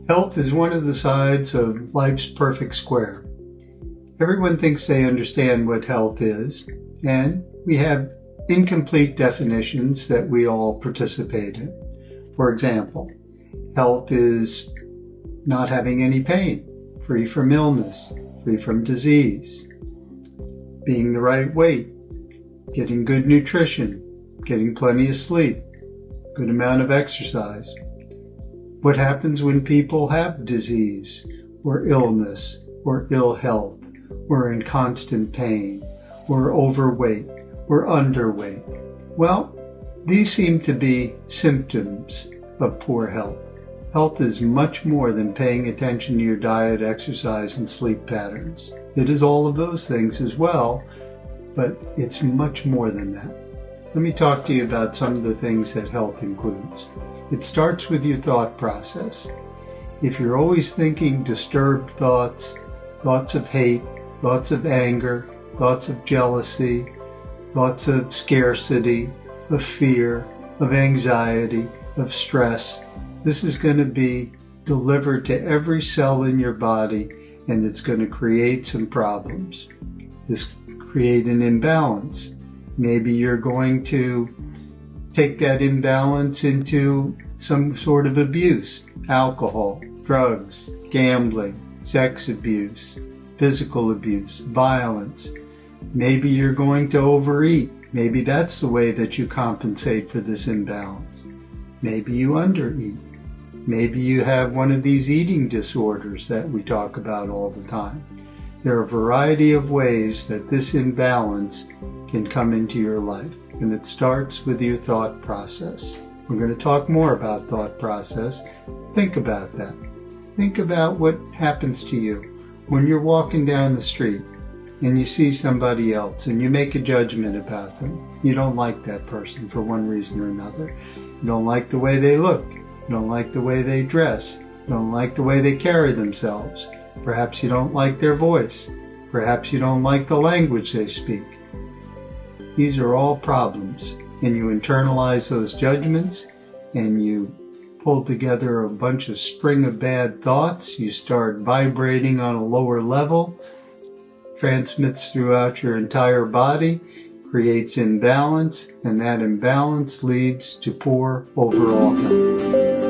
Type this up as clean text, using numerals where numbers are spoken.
Health is one of the sides of life's perfect square. Everyone thinks they understand what health is, and we have incomplete definitions that we all participate in. For example, health is not having any pain, free from illness, free from disease, being the right weight, getting good nutrition, getting plenty of sleep, good amount of exercise. What happens when people have disease or illness or ill health or in constant pain or overweight or underweight? Well, these seem to be symptoms of poor health. Health is much more than paying attention to your diet, exercise, and sleep patterns. It is all of those things as well, but it's much more than that. Let me talk to you about some of the things that health includes. It starts with your thought process. If you're always thinking disturbed thoughts, thoughts of hate, thoughts of anger, thoughts of jealousy, thoughts of scarcity, of fear, of anxiety, of stress, this is going to be delivered to every cell in your body, and it's going to create some problems. This create an imbalance. Maybe you're going to take that imbalance into some sort of abuse, alcohol, drugs, gambling, sex abuse, physical abuse, violence. Maybe you're going to overeat. Maybe that's the way that you compensate for this imbalance. Maybe you undereat. Maybe you have one of these eating disorders that we talk about all the time. There are a variety of ways that this imbalance can come into your life, and it starts with your thought process. We're going to talk more about thought process. Think about that. Think about what happens to you when you're walking down the street and you see somebody else and you make a judgment about them. You don't like that person for one reason or another. You don't like the way they look. You don't like the way they dress. You don't like the way they carry themselves. Perhaps you don't like their voice. Perhaps you don't like the language they speak. These are all problems, and you internalize those judgments and you pull together a bunch of string of bad thoughts. You start vibrating on a lower level, transmits throughout your entire body, creates imbalance, and that imbalance leads to poor overall health.